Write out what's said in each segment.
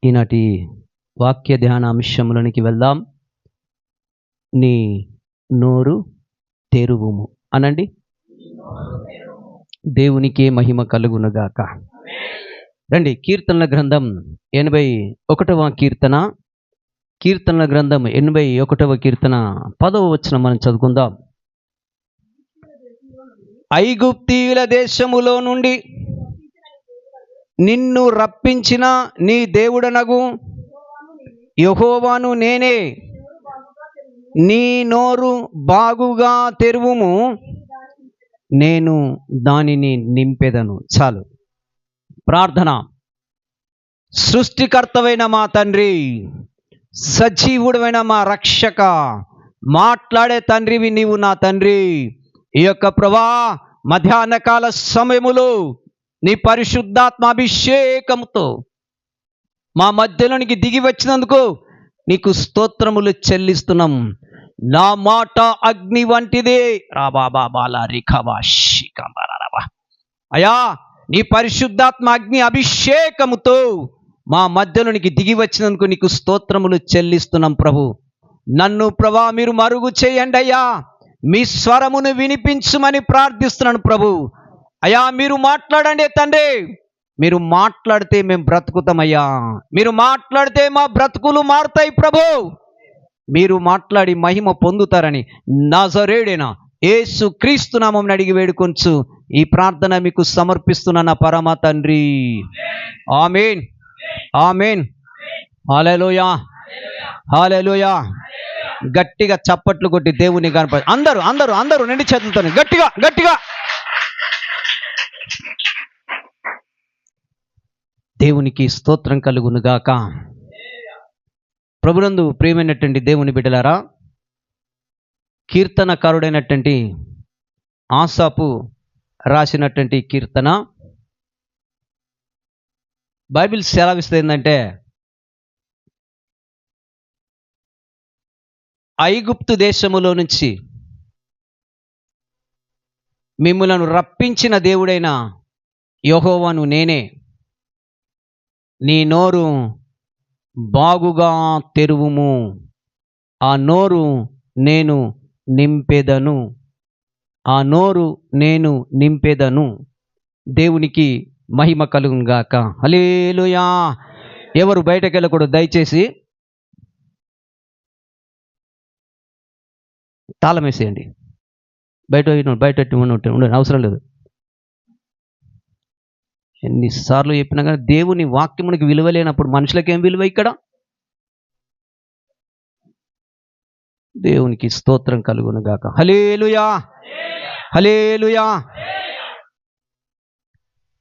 ఈనాటి వాక్య ధ్యాన అంశములోనికి వెళ్దాం. నీ నోరు తెరువుము అనండి. దేవునికే మహిమ కలుగునుగాక. రండి, కీర్తనల గ్రంథం 81వ కీర్తన, కీర్తనల గ్రంథం 81వ కీర్తన 10వ వచనం మనం చదువుకుందాం. ఐగుప్తీయుల దేశములో నుండి నిన్ను రప్పించిన నీ దేవుడనగు యెహోవాను నేనే. నీ నోరు బాగుగా తెరువుము, నేను దానిని నింపెదను. చాలు. ప్రార్థన. సృష్టికర్తవైన మా తండ్రి, సజీవుడమైన మా రక్షక, మాట్లాడే తండ్రివి నీవు నా తండ్రి. ఈ యొక్క ప్రభా మధ్యాహ్నకాల సమయములో నీ పరిశుద్ధాత్మ అభిషేకముతో మా మధ్యలోనికి దిగి వచ్చినందుకు నీకు స్తోత్రములు చెల్లిస్తున్నాం. నా మాట అగ్ని వంటిదే. అయా, నీ పరిశుద్ధాత్మ అగ్ని అభిషేకముతో మా మధ్యలోనికి దిగి వచ్చినందుకు నీకు స్తోత్రములు చెల్లిస్తున్నాం ప్రభు. నన్ను ప్రభా మీరు మరుగు చేయండి అయ్యా. మీ స్వరమును వినిపించుమని ప్రార్థిస్తున్నాను ప్రభు. అయ్యా, మీరు మాట్లాడండి తండ్రి. మీరు మాట్లాడితే మేము బ్రతుకుతామయ్యా. మీరు మాట్లాడితే మా బ్రతుకులు మారుతాయి ప్రభు. మీరు మాట్లాడి మహిమ పొందుతారని నజరేయుడైన యేసు క్రీస్తు నామమున అడిగి వేడుకొంచు ఈ ప్రార్థన మీకు సమర్పిస్తున్నా నా పరమ తండ్రి. ఆమేన్, ఆమేన్. హల్లెలూయా, హల్లెలూయా. గట్టిగా చప్పట్లు కొట్టి దేవుని కనపడి అందరూ అందరూ అందరూ నిండి చేతులతో గట్టిగా గట్టిగా దేవునికి స్తోత్రం కలుగునుగాక. ప్రభునందు ప్రియమైనటువంటి దేవుని బిడ్డలారా, కీర్తనకారుడైనటువంటి ఆసాపు రాసినటువంటి కీర్తన బైబిల్ సెలవిస్తుంది ఏంటంటే, ఐగుప్తు దేశములో నుంచి మిమ్ములను రప్పించిన దేవుడైన యెహోవాను నేనే. నీ నోరు బాగుగా తెరువుము, ఆ నోరు నేను నింపెదను, ఆ నోరు నేను నింపెదను. దేవునికి మహిమ కలుగునుగాక. హల్లెలూయా. ఎవరు బయటకు వెళ్ళకూడదు దయచేసి. తాళం వేసేయండి. బయట ఉండండి, అవసరం లేదు. ఎన్నిసార్లు చెప్పినా కానీ దేవుని వాక్యమునికి విలువ లేనప్పుడు మనుషులకేం విలువ? ఇక్కడ దేవునికి స్తోత్రం కలుగునుగాక. హల్లెలూయా, హల్లెలూయా.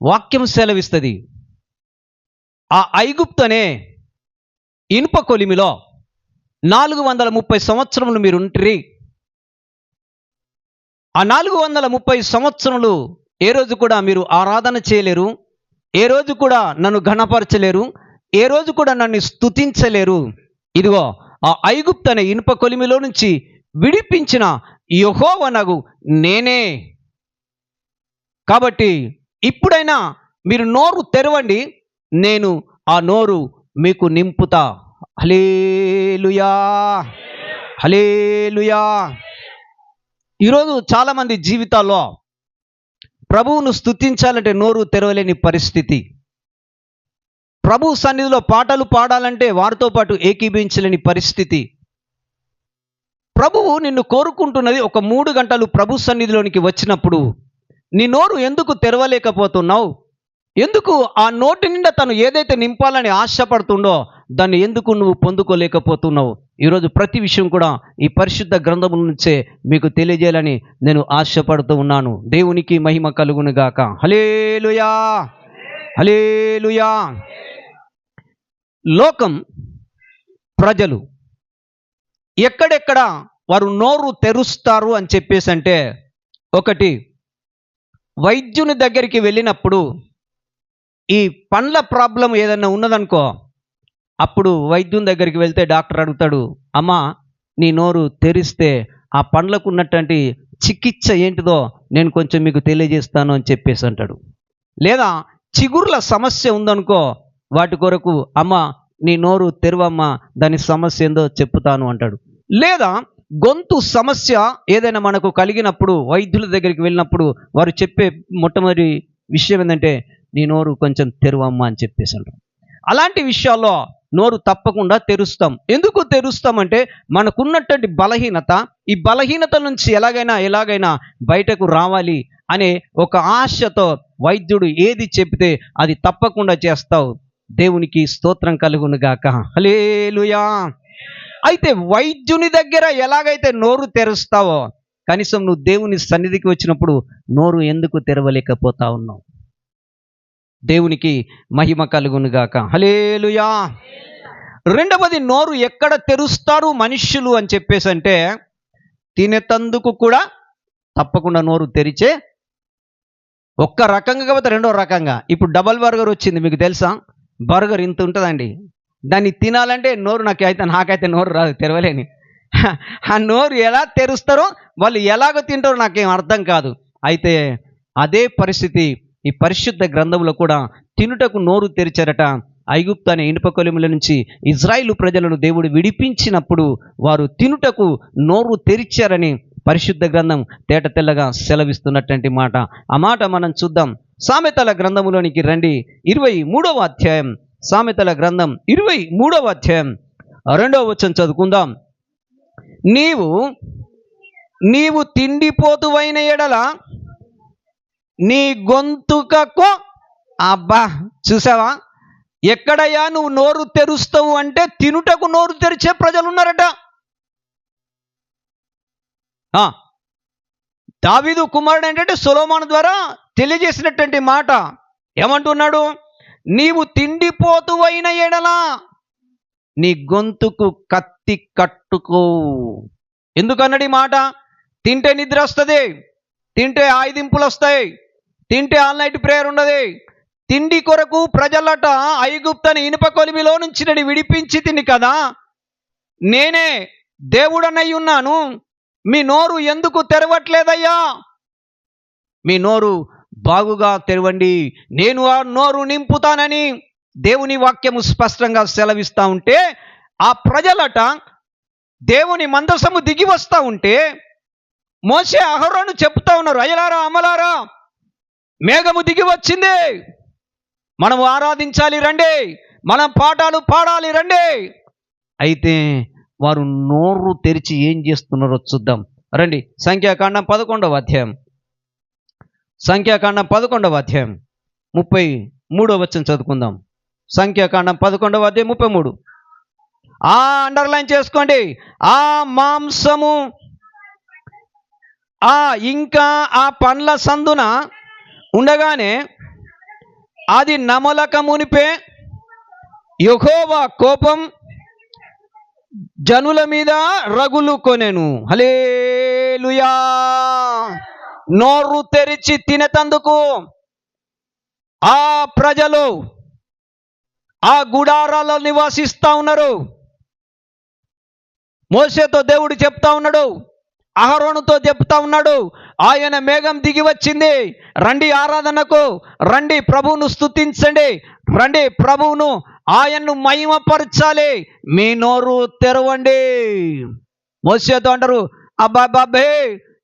వాక్యం సెలవిస్తుంది, ఆ ఐగుప్తు అనే ఇనుప కొలిమిలో 430 సంవత్సరములు మీరు ఉంట్రి. ఆ 430 సంవత్సరములు ఏ రోజు కూడా మీరు ఆరాధన చేయలేరు, ఏ రోజు కూడా నన్ను ఘనపరచలేరు, ఏ రోజు కూడా నన్ను స్తుతించలేరు. ఇదిగో ఆ ఐగుప్తు అనే ఇనుప కొలిమిలో నుంచి విడిపించిన యెహోవానగు నేనే. కాబట్టి ఇప్పుడైనా మీరు నోరు తెరవండి, నేను ఆ నోరు మీకు నింపుతా. హల్లెలూయా, హల్లెలూయా. ఈరోజు చాలామంది జీవితాల్లో ప్రభువును స్తుతించాలంటే నోరు తెరవలేని పరిస్థితి. ప్రభు సన్నిధిలో పాటలు పాడాలంటే వారితో పాటు ఏకీభవించలేని పరిస్థితి. ప్రభువు నిన్ను కోరుకుంటున్నది ఒక 3 గంటలు ప్రభు సన్నిధిలోనికి వచ్చినప్పుడు నీ నోరు ఎందుకు తెరవలేకపోతున్నావు? ఎందుకు ఆ నోటి నిండా తను ఏదైతే నింపాలని ఆశపడుతుండో దాన్ని ఎందుకు నువ్వు పొందుకోలేకపోతున్నావు? ఈరోజు ప్రతి విషయం కూడా ఈ పరిశుద్ధ గ్రంథం నుంచే మీకు తెలియజేయాలని నేను ఆశపడుతూ ఉన్నాను. దేవునికి మహిమ కలుగునుగాక. హల్లెలూయా, హల్లెలూయా. లోకం ప్రజలు ఎక్కడెక్కడ వారు నోరు తెరుస్తారు అని చెప్పేసి అంటే, ఒకటి, వైద్యుని దగ్గరికి వెళ్ళినప్పుడు ఈ పండ్ల ప్రాబ్లం ఏదైనా ఉన్నదనుకో, అప్పుడు వైద్యుని దగ్గరికి వెళ్తే డాక్టర్ అడుగుతాడు, అమ్మా నీ నోరు తెరిస్తే ఆ పండ్లకు ఉన్నటువంటి చికిత్స ఏంటిదో నేను కొంచెం మీకు తెలియజేస్తాను అని చెప్పేసి అంటాడు. లేదా చిగుర్ల సమస్య ఉందనుకో, వాటి కొరకు అమ్మ నీ నోరు తెరవమ్మా, దాని సమస్య ఏందో చెప్తాను అంటాడు. లేదా గొంతు సమస్య ఏదైనా మనకు కలిగినప్పుడు వైద్యుల దగ్గరికి వెళ్ళినప్పుడు వారు చెప్పే మొట్టమొదటి విషయం ఏంటంటే నీ నోరు కొంచెం తెరవమ్మా అని చెప్పేసి అంటారు. అలాంటి విషయాల్లో నోరు తప్పకుండా తెరుస్తాం. ఎందుకు తెరుస్తామంటే మనకున్నటువంటి బలహీనత, ఈ బలహీనత నుంచి ఎలాగైనా బయటకు రావాలి అనే ఒక ఆశతో వైద్యుడు ఏది చెబితే అది తప్పకుండా చేస్తావు. దేవునికి స్తోత్రం కలుగును గాక. హల్లెలూయా. అయితే వైద్యుని దగ్గర ఎలాగైతే నోరు తెరుస్తావో, కనీసం నువ్వు దేవుని సన్నిధికి వచ్చినప్పుడు నోరు ఎందుకు తెరవలేకపోతా ఉన్నావు? దేవునికి మహిమ కలుగును గాక. హల్లెలూయా. రెండవది, నోరు ఎక్కడ తెరుస్తారు మనుష్యులు అని చెప్పేసి అంటే, తినేతందుకు కూడా తప్పకుండా నోరు తెరిచే, ఒక్క రకంగా కాకపోతే రెండో రకంగా. ఇప్పుడు డబల్ బర్గర్ వచ్చింది, మీకు తెలుసా? బర్గర్ ఇంత ఉంటుందండి, దాన్ని తినాలంటే నాకైతే నోరు రాదు, తెరవలేని. ఆ నోరు ఎలా తెరుస్తారో, వాళ్ళు ఎలాగో తింటారో నాకేం అర్థం కాదు. అయితే అదే పరిస్థితి ఈ పరిశుద్ధ గ్రంథంలో కూడా తినుటకు నోరు తెరిచారట. ఐగుప్తు అనే ఇనుప కొలిముల నుంచి ఇజ్రాయిలు ప్రజలను దేవుడు విడిపించినప్పుడు వారు తినుటకు నోరు తెరిచారని పరిశుద్ధ గ్రంథం తేట తెల్లగా సెలవిస్తున్నటువంటి మాట. ఆ మాట మనం చూద్దాం. సామెతల గ్రంథములోనికి రండి, 23వ అధ్యాయం. సామెతల గ్రంథం 23వ అధ్యాయం 2వ వచనం చదువుకుందాం. నీవు తిండిపోతువైన ఎడల నీ గొంతుకకు, అబ్బా చూసావా, ఎక్కడయ్యా నువ్వు నోరు తెరుస్తావు అంటే తినుటకు నోరు తెరిచే ప్రజలు ఉన్నారట. దావీదు కుమారుడు ఏంటంటే సొలొమోను ద్వారా తెలియజేసినటువంటి మాట ఏమంటున్నాడు? నీవు తిండిపోతువైన ఎడల నీ గొంతుకు కత్తి కట్టుకో. ఎందుకన్నాడు ఈ మాట? తింటే నిద్ర వస్తుంది, తింటే ఆయుధింపులు వస్తాయి, తింటే ఆల్ నైట్ ప్రేయర్ ఉండదు. తిండి కొరకు ప్రజలట ఐగుప్తని ఇనుప కొలిమిలో నుంచి నేను విడిపించి తిని కదా, నేనే దేవుడనై ఉన్నాను, మీ నోరు ఎందుకు తెరవట్లేదయ్యా? మీ నోరు బాగుగా తెరవండి, నేను ఆ నోరు నింపుతానని దేవుని వాక్యము స్పష్టంగా సెలవిస్తూ ఉంటే, ఆ ప్రజలట దేవుని మందసము దిగి వస్తూ ఉంటే మోషే అహరోను చెప్తా ఉన్నారు, అయ్యలారా అమ్మలారా, మేఘము దిగి వచ్చింది, మనము ఆరాధించాలి రండి, మనం పాఠాలు పాడాలి రండి. అయితే వారు నోరు తెరిచి ఏం చేస్తున్నారో చూద్దాం రండి. సంఖ్యాకాండం 11వ అధ్యాయం, సంఖ్యాకాండం 11వ అధ్యాయం 33వ వచనం చదువుకుందాం. సంఖ్యాకాండం 11వ అధ్యాయం 33. అండర్లైన్ చేసుకోండి. ఆ మాంసము ఇంకా ఆ పండ్ల సందున ఉండగానే అది నమలక మునిపే యెహోవా కోపం జనుల మీద రగులు కొనెను. హల్లెలూయా. నోరు తెరిచి తినేతందుకు ఆ ప్రజలు ఆ గుడారాల్లో నివాసిస్తూ ఉన్నారు. మోషేతో దేవుడు చెప్తా ఉన్నాడు, అహరోనుతో చెప్తా ఉన్నాడు, ఆయన మేఘం దిగి వచ్చింది, రండి ఆరాధనకు రండి, ప్రభువును స్తుతించండి, రండి ప్రభువును ఆయన్ను మహిమపరచాలి, మీ నోరు తెరవండి. మోషేతో అంటారు, అబ్బాబ్బే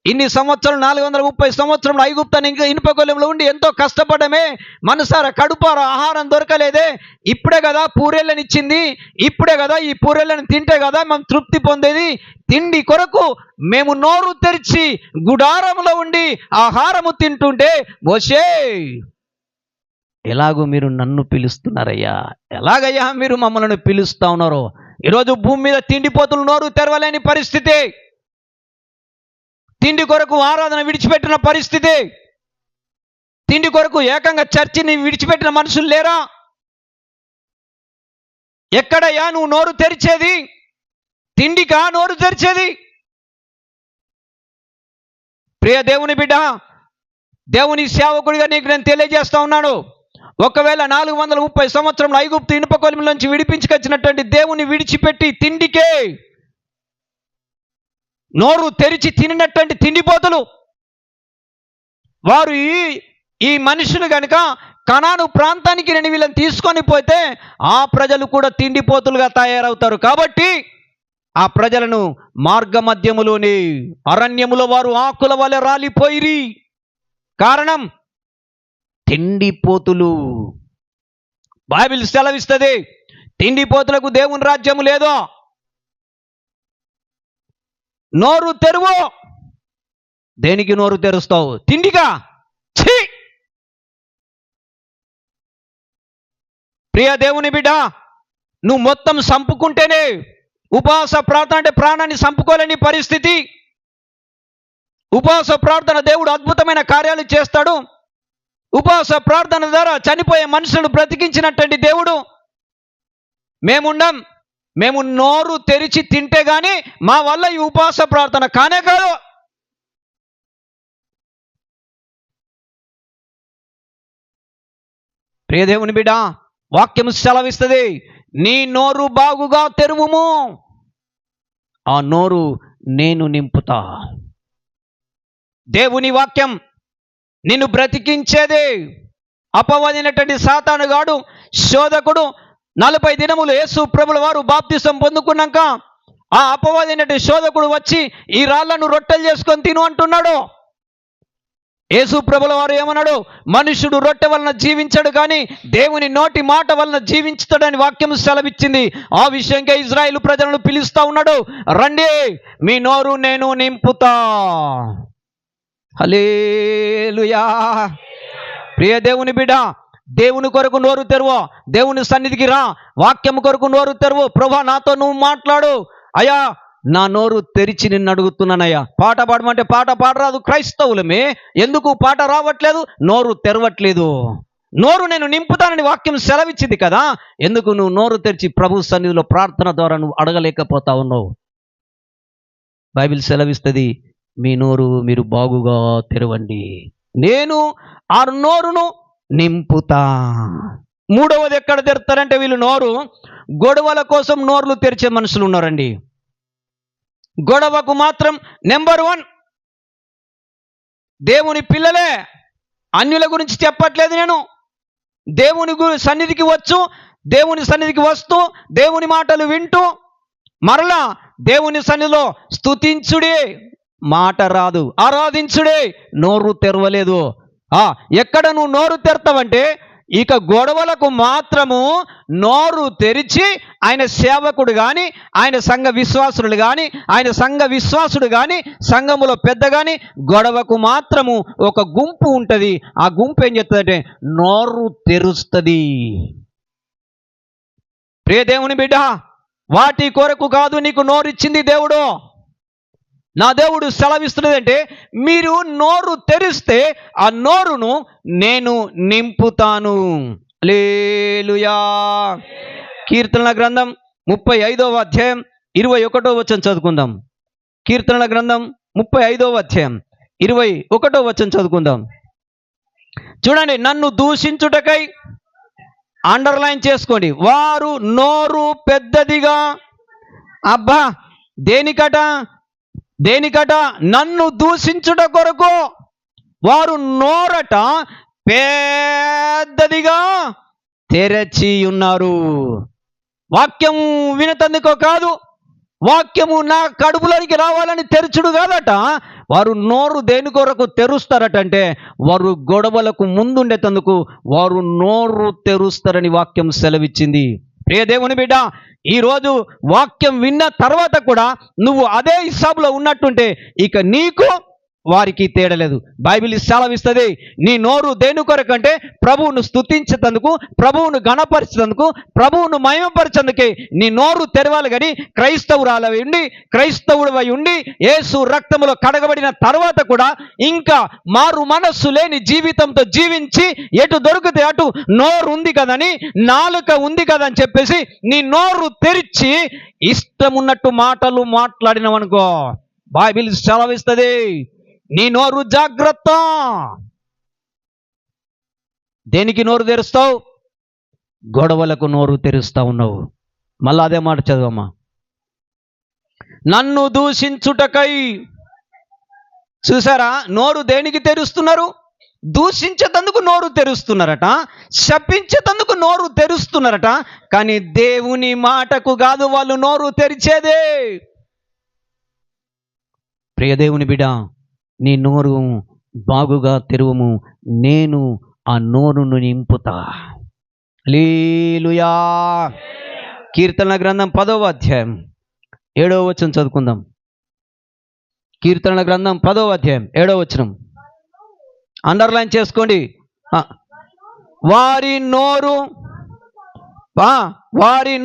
ఇన్ని సంవత్సరాలు 430 సంవత్సరాలు ఐగుప్తు ఇనుప కొలిమిలో ఉండి ఎంతో కష్టపడమే, మనసారా కడుపారా ఆహారం దొరకలేదే, ఇప్పుడే కదా పూరేళ్ళనిచ్చింది, ఇప్పుడే కదా ఈ పూరేళ్ళని తింటే కదా మేము తృప్తి పొందేది, తిండి కొరకు మేము నోరు తెరిచి గుడారంలో ఉండి ఆహారము తింటుంటే మోషే ఎలాగో మీరు నన్ను పిలుస్తున్నారయ్యా, ఎలాగయ్యా మీరు మమ్మల్ని పిలుస్తా ఉన్నారో? ఈరోజు భూమి మీద తిండిపోతులు నోరు తెరవలేని పరిస్థితి, తిండి కొరకు ఆరాధన విడిచిపెట్టిన పరిస్థితి, తిండి కొరకు ఏకంగా చర్చిని విడిచిపెట్టిన మనుషులు లేరా? ఎక్కడయ్యా నువ్వు నోరు తెరిచేది? తిండికా నోరు తెరిచేది? ప్రియ దేవుని బిడ్డ, దేవుని సేవకుడిగా నీకు నేను తెలియజేస్తా ఉన్నాను, ఒకవేళ 430 సంవత్సరంలో ఐగుప్తు ఇనుప కొలిమి నుంచి విడిపించుకొచ్చినటువంటి దేవుని విడిచిపెట్టి తిండికే నోరు తెరిచి తినినటువంటి తిండిపోతులు వారు ఈ మనుషులు కనుక కనాను ప్రాంతానికి నేను వీళ్ళని తీసుకొని పోతే ఆ ప్రజలు కూడా తిండిపోతులుగా తయారవుతారు. కాబట్టి ఆ ప్రజలను మార్గ మధ్యములోని అరణ్యములో వారు ఆకుల వలె రాలిపోయిరి. కారణం తిండిపోతులు. బైబిల్ సెలవిస్తుంది, తిండిపోతులకు దేవుని రాజ్యము లేదో. నోరు తెరువు. దేనికి నోరు తెరుస్తావు? తిండిగా? ఛీ! ప్రియ దేవుని బిడ్డ, నువ్వు మొత్తం సంపుకుంటేనే ఉపవాస ప్రార్థన అంటే ప్రాణాన్ని సంపుకోలేని పరిస్థితి. ఉపవాస ప్రార్థన దేవుడు అద్భుతమైన కార్యాలు చేస్తాడు. ఉపవాస ప్రార్థన ద్వారా చనిపోయే మనుషులను బ్రతికించినటువంటి దేవుడు. మేము నోరు తెరిచి తింటే గాని మా వల్ల ఈ ఉపవాస ప్రార్థన కానే కాదు. ప్రియ దేవుని బిడ్డ, వాక్యం సెలవిస్తుంది, నీ నోరు బాగుగా తెరువుము, ఆ నోరు నేను నింపుతా. దేవుని వాక్యం నిన్ను బ్రతికించేదే. అపవాదైనటువంటి సాతానుగాడు, శోధకుడు 40 దినములు యేసు ప్రభుల వారు బాప్తిసం పొందుకున్నాక ఆ అపవాదైనటువంటి శోధకుడు వచ్చి ఈ రాళ్లను రొట్టెలు చేసుకొని తిను అంటున్నాడు. యేసు ప్రభుల వారు ఏమన్నాడు? మనుషుడు రొట్టె వలన జీవించడు కానీ దేవుని నోటి మాట వలన జీవించుతాడని వాక్యం సెలవిచ్చింది. ఆ విషయంగా ఇజ్రాయేలు ప్రజలను పిలుస్తా ఉన్నాడు, రండి మీ నోరు నేను నింపుతా. హల్లెలూయా. ప్రియ దేవుని బిడ్డ, దేవుని కొరకు నోరు తెరువు. దేవుని సన్నిధికి రా. వాక్యం కొరకు నోరు తెరువు. ప్రభువా నాతో నువ్వు మాట్లాడు. అయ్యా నా నోరు తెరిచి నిన్ను అడుగుతున్నానయ్యా. పాట పాడమంటే పాట పాడరాదు. క్రైస్తవులమే ఎందుకు పాట రావట్లేదు? నోరు తెరవట్లేదు. నోరు నేను నింపుతానని వాక్యం సెలవిచ్చింది కదా, ఎందుకు నువ్వు నోరు తెరిచి ప్రభు సన్నిధిలో ప్రార్థన ద్వారా నువ్వు అడగలేకపోతా ఉన్నావు? బైబిల్ సెలవిస్తుంది, మీ నోరు మీరు బాగుగా తెరవండి, నేను ఆ నోరును నింపుతా. మూడవది ఎక్కడ తెరుతారంటే వీళ్ళు నోరు గొడవల కోసం నోర్లు తెరిచే మనుషులు ఉన్నారండి. గొడవకు మాత్రం నెంబర్ 1 దేవుని పిల్లలే. అన్యుల గురించి చెప్పట్లేదు నేను. దేవుని సన్నిధికి వచ్చు, దేవుని సన్నిధికి వస్తూ దేవుని మాటలు వింటూ మరలా దేవుని సన్నిధిలో స్తుతించుడే, మాట రాదు, ఆరాధించుడే, నోరు తెరవలేదు. ఎక్కడ నువ్వు నోరు తెరతావంటే ఇక గొడవలకు మాత్రము నోరు తెరిచి ఆయన సేవకుడు కానీ, ఆయన సంఘ విశ్వాసుడు కానీ, ఆయన సంఘ విశ్వాసుడు కానీ, సంఘములో పెద్ద కానీ గొడవకు మాత్రము ఒక గుంపు ఉంటుంది. ఆ గుంపు ఏం చెప్తుందంటే నోరు తెరుస్తుంది. ప్రియ దేవుని బిడ్డ, వాటి కొరకు కాదు నీకు నోరిచ్చింది దేవుడు. నా దేవుడు సెలవిస్తున్నదంటే మీరు నోరు తెరిస్తే ఆ నోరును నేను నింపుతాను. హల్లెలూయా. కీర్తనల గ్రంథం 35వ అధ్యాయం 21వ వచనం చదువుకుందాం. కీర్తనల గ్రంథం 35వ అధ్యాయం 21వ వచనం చదువుకుందాం. చూడండి, నన్ను దూషించుటకై అండర్లైన్ చేసుకోండి, వారు నోరు పెద్దదిగా. అబ్బా, దేనికట? నన్ను దూషించుట కొరకు వారు నోరట పెద్దదిగా తెరచి ఉన్నారు. వాక్యము వినతందుకో కాదు, వాక్యము నా కడుపులోనికి రావాలని తెరచుడు కాదట. వారు నోరు దేని కొరకు తెరుస్తారటంటే వారు గొడవలకు ముందుండేటందుకు వారు నోరు తెరుస్తారని వాక్యం సెలవిచ్చింది. ప్రియ దేవుని బిడ్డ, ఈరోజు వాక్యం విన్న తర్వాత కూడా నువ్వు అదే హిసాబులో ఉన్నట్టుంటే ఇక నీకు వారికి తేడలేదు. బైబిల్ సెలవిస్తుంది, నీ నోరు దేని కొరకంటే ప్రభువును స్తుతించేందుకు, ప్రభువును గణపరిచేందుకు, ప్రభువును మహిమపరిచేందుకే నీ నోరు తెరవాలి. కానీ క్రైస్తవుడవై ఉండి యేసు రక్తములో కడగబడిన తర్వాత కూడా ఇంకా మారు మనస్సు లేని జీవితంతో జీవించి ఎటు దొరికితే అటు నోరు ఉంది కదని, నాలుక ఉంది కదని చెప్పేసి నీ నోరు తెరిచి ఇష్టమున్నట్టు మాటలు మాట్లాడినవనుకో, బైబిల్ సెలవిస్తుంది నీ నోరు జాగ్రత్త. దేనికి నోరు తెరుస్తావు? గొడవలకు నోరు తెరుస్తా ఉన్నావు. మళ్ళా అదే మాట చదవమ్మా. నన్ను దూషించుటకై. చూసారా, నోరు దేనికి తెరుస్తున్నారు? దూషించేటందుకు నోరు తెరుస్తున్నారట, శపించేటందుకు నోరు తెరుస్తున్నారట. కానీ దేవుని మాటకు కాదు వాళ్ళు నోరు తెరిచేదే. ప్రియ దేవుని బిడ్డ, నీ నోరు బాగుగా తెరువుము, నేను ఆ నోరును నింపుతా. హల్లెలూయా. కీర్తన గ్రంథం 10వ అధ్యాయం 7వ వచనం చదువుకుందాం. కీర్తన గ్రంథం 10వ అధ్యాయం 7వ వచనం అండర్లైన్ చేసుకోండి. వారి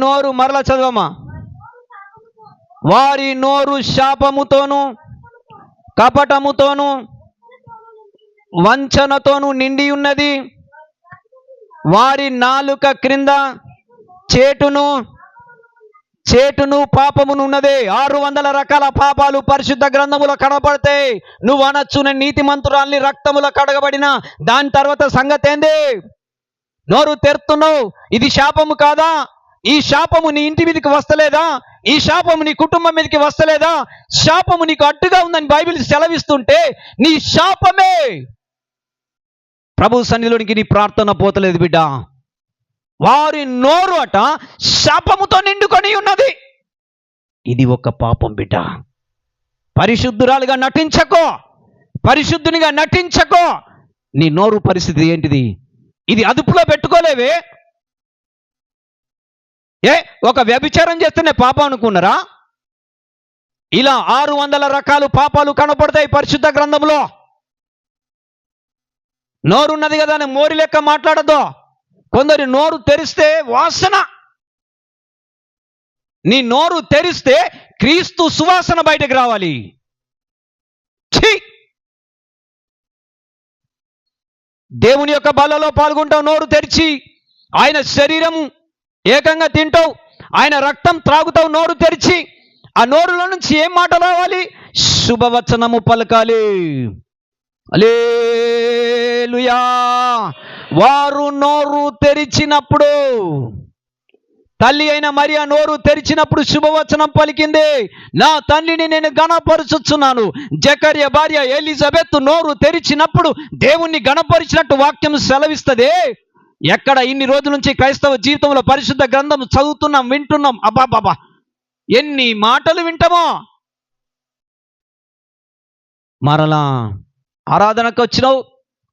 నోరు మరలా చదవమ్మా. వారి నోరు శాపముతోను కపటముతోను వంచనతోను నిండి ఉన్నది. వారి నాలుక క్రింద చేటును పాపమును ఉన్నదే. 600 రకాల పాపాలు పరిశుద్ధ గ్రంథములో కనబడతాయి. నువ్వు అనొచ్చు, నేను నీతిమంతురాల్ని, రక్తములో కడగబడిన. దాని తర్వాత సంగతి ఏంది? నోరు తెరుతున్నావు, ఇది శాపము కాదా? ఈ శాపము నీ ఇంటి మీదకి వస్తలేదా? ఈ శాపము నీ కుటుంబం మీదకి వస్తలేదా? శాపము నీకు అడ్డుగా ఉందని బైబిల్ సెలవిస్తుంటే నీ శాపమే ప్రభు సన్నిధిలోనికి నీ ప్రార్థన పోతలేదు బిడ్డ. వారి నోరు అట శాపముతో నిండుకొని ఉన్నది. ఇది ఒక పాపం బిడ్డ. పరిశుద్ధురాలుగా నటించకో, పరిశుద్ధునిగా నటించకో. నీ నోరు పరిస్థితి ఏంటిది? ఇది అదుపులో పెట్టుకోలేవే. ఒక వ్యభిచారం చేస్తేనే పాపం అనుకున్నారా? ఇలా 600 రకాల పాపాలు కనపడతాయి పరిశుద్ధ గ్రంథంలో. నోరున్నది కదా అని మోరి లెక్క మాట్లాడద్దు. కొందరి నోరు తెరిస్తే వాసన. నీ నోరు తెరిస్తే క్రీస్తు సువాసన బయటకు రావాలి. దేవుని యొక్క బలలో పాల్గొంటావు నోరు తెరిచి. ఆయన శరీరం ఏకంగా తింటావు, ఆయన రక్తం త్రాగుతావు నోరు తెరిచి. ఆ నోరులో నుంచి ఏం మాట రావాలి? శుభవచనము పలకాలి. హల్లెలూయా. వారు నోరు తెరిచినప్పుడు, తల్లి అయిన మరియ నోరు తెరిచినప్పుడు శుభవచనం పలికింది. నా తల్లిని నేను గణపరుచుచున్నాను. జకర్య భార్య ఎలిజబెత్ నోరు తెరిచినప్పుడు దేవుణ్ణి గణపరిచినట్టు వాక్యం సెలవిస్తుంది. ఎక్కడ ఇన్ని రోజుల నుంచి క్రైస్తవ జీవితంలో పరిశుద్ధ గ్రంథం చదువుతున్నాం, వింటున్నాం. అబ్బాబాబా, ఎన్ని మాటలు వింటామో. మరలా ఆరాధనకు వచ్చినావు,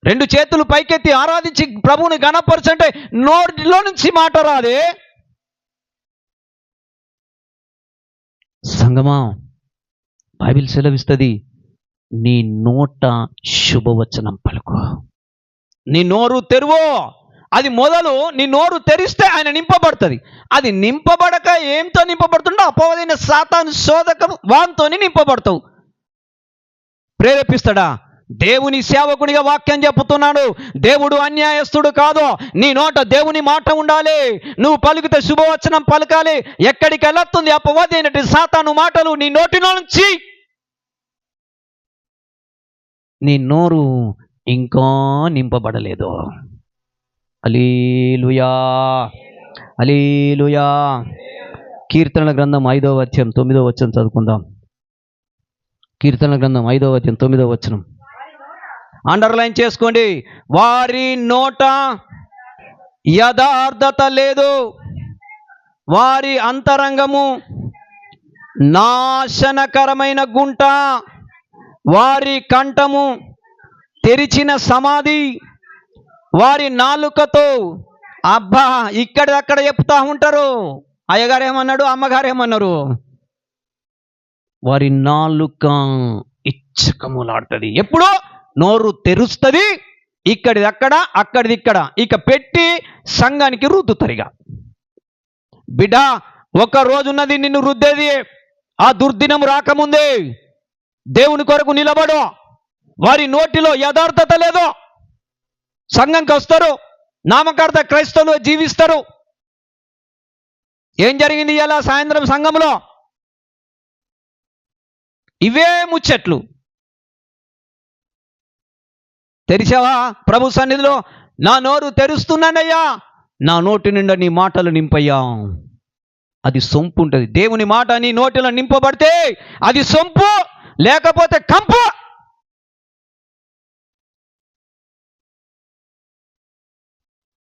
2 చేతులు పైకెత్తి ఆరాధించి ప్రభువుని గణపరచంటే నోటిలో నుంచి మాట రాదే. సంగమా, బైబిల్ సెలవిస్తుంది, నీ నోట శుభవచనం పలుకు. నీ నోరు తెరువు. అది మొదలు నీ నోరు తెరిస్తే ఆయన నింపబడుతుంది. అది నింపబడక ఏంతో నింపబడుతుండో అపవాదైన సాతాను శోధకం వాంతోని నింపబడతావు. ప్రేరేపిస్తాడా? దేవుని సేవకునిగా వాక్యం చెప్పుతున్నాడు. దేవుడు అన్యాయస్తుడు కాదు. నీ నోట దేవుని మాట ఉండాలి. నువ్వు పలుకుతే శుభవచనం పలకాలి. ఎక్కడికి వెళ్ళొస్తుంది అపవాదైనటువంటి సాతాను మాటలు నీ నోటిలో నుంచి. నీ నోరు ఇంకా నింపబడలేదు. హల్లెలూయా, హల్లెలూయా. కీర్తనల గ్రంథం 5వ అధ్యాయం 9వ వచనం చదువుకుందాం. కీర్తనల గ్రంథం 5వ అధ్యాయం 9వ వచనం అండర్లైన్ చేసుకోండి. వారి నోట యథార్థత లేదు, వారి అంతరంగము నాశనకరమైన గుంట, వారి కంఠము తెరిచిన సమాధి, వారి నాలుకతో అబ్బా ఇక్కడక్కడ చెప్తా ఉంటారు. అయ్యగారు ఏమన్నాడు, అమ్మగారు ఏమన్నారు? వారి నాలుక ఇచ్చకములాడుతుంది. ఎప్పుడు నోరు తెరుస్తుంది, ఇక్కడిది అక్కడ, అక్కడిది ఇక్కడ. ఇక పెట్టి సంఘానికి రుద్దుతారిగా. బిడ్డ, ఒక రోజున్నది నిన్ను రుద్దేది. ఆ దుర్దినం రాకముందే దేవుని కొరకు నిలబడు. వారి నోటిలో యథార్థత లేదు. సంఘంకి వస్తారు, నామకార్థ క్రైస్తవులు జీవిస్తారు. ఏం జరిగింది ఇలా సాయంత్రం సంఘంలో? ఇవే ముచ్చట్లు. తెరిచావా ప్రభు సన్నిధిలో? నా నోరు తెరుస్తున్నానయ్యా, నా నోటి నిండా నీ మాటలు నింపయ్యా. అది సొంపు ఉంటుంది. దేవుని మాట నీ నోటిలో నింపబడితే అది సొంపు, లేకపోతే కంపు.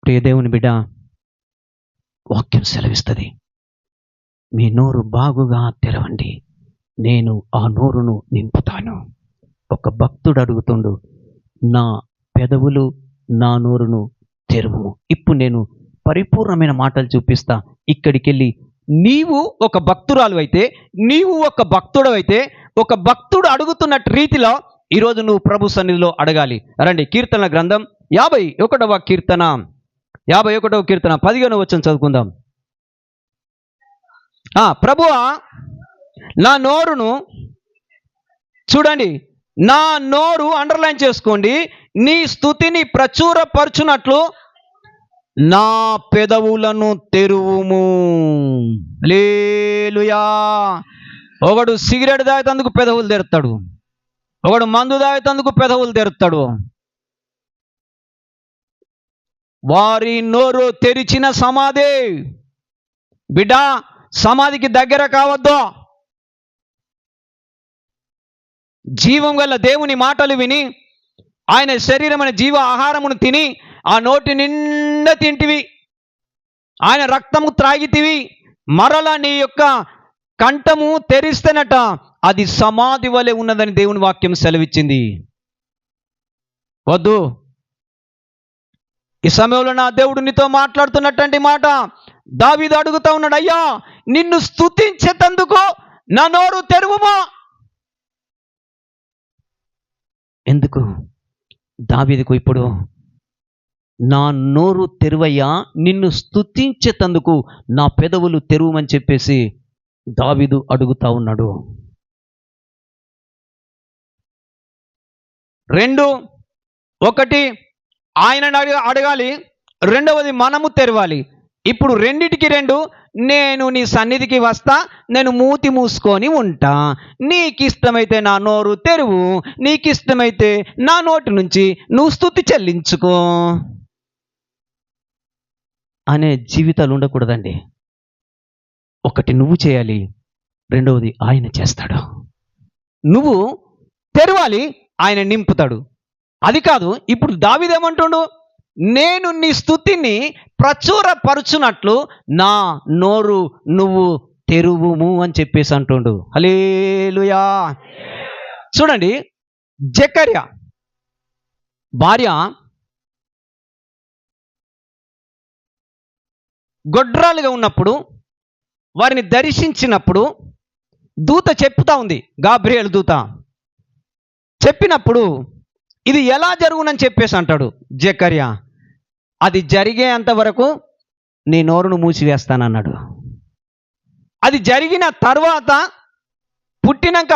ప్రియ దేవుని బిడ్డ, వాక్యం సెలవిస్తుంది, మీ నోరు బాగుగా తెరవండి, నేను ఆ నోరును నింపుతాను. ఒక భక్తుడు అడుగుతుండు, నా పెదవులు నా నోరును తెరువు. ఇప్పుడు నేను పరిపూర్ణమైన మాటలు చూపిస్తా. ఇక్కడికి వెళ్ళి నీవు ఒక భక్తురాలు అయితే, నీవు ఒక భక్తుడు అయితే, ఒక భక్తుడు అడుగుతున్నట్టు రీతిలో ఈరోజు నువ్వు ప్రభు సన్నిధిలో అడగాలి. రండి, కీర్తన గ్రంథం 51వ కీర్తన 15వ వచనం చదువుకుందాం. ప్రభువా, నా నోరును చూడండి, నా నోరు అండర్లైన్ చేసుకోండి, నీ స్తుతిని ప్రచురపరచునట్లు నా పెదవులను తెరువుము. హల్లెలూయా. ఒకడు సిగరెట్ తాగేతందుకు పెదవులు తెరుతాడు, ఒకడు మందు తాగేతందుకు పెదవులు తెరుతాడు. వారి నోరు తెరిచిన సమాధి. బిడ్డ, సమాధికి దగ్గర కావద్దు. జీవం గల దేవుని మాటలు విని, ఆయన శరీరమైన జీవ ఆహారమును తిని, ఆ నోటి నిండా తింటివి, ఆయన రక్తము త్రాగితివి, మరలా నీ యొక్క కంఠము తెరిస్తేనట అది సమాధి వలె ఉన్నదని దేవుని వాక్యం సెలవిచ్చింది. వద్దు. ఈ సమయంలో నా దేవుడు నీతో మాట్లాడుతున్నటువంటి మాట. దావీదు అడుగుతా ఉన్నాడు, అయ్యా, నిన్ను స్తుతించేటందుకు నా నోరు తెరువుమా. ఎందుకు? దావీదుకు ఇప్పుడు నా నోరు తెరువయ్యా, నిన్ను స్తుతించేటందుకు నా పెదవులు తెరువమని చెప్పేసి దావీదు అడుగుతా ఉన్నాడు. 2, 1 ఆయనను అడగాలి, 2వది మనము తెరవాలి. ఇప్పుడు 2టికి 2, నేను నీ సన్నిధికి వస్తా, నేను మూతి మూసుకొని ఉంటా, నీకిష్టమైతే నా నోరు తెరువు, నీకిష్టమైతే నా నోటి నుంచి నువ్వు స్తుతి చెల్లించుకో అనే జీవితాలు ఉండకూడదండి. ఒకటి నువ్వు చేయాలి, 2వది ఆయన చేస్తాడు. నువ్వు తెరవాలి, ఆయన నింపుతాడు. అది కాదు, ఇప్పుడు దావీదు ఏమంటుండు, నేను నీ స్తుతిని ప్రచురపరచునట్లు నా నోరు నువ్వు తెరువుము అని చెప్పేసి అంటుండు. హల్లెలూయా. చూడండి, జకర్యా భార్య గొడ్రాలుగా ఉన్నప్పుడు, వారిని దర్శించినప్పుడు దూత చెప్తా ఉంది, గాబ్రియేలు దూత చెప్పినప్పుడు ఇది ఎలా జరుగునని చెప్పేసి అంటాడు జకర్యా. అది జరిగేంత వరకు నీ నోరును మూసివేస్తానన్నాడు. అది జరిగిన తర్వాత పుట్టినాక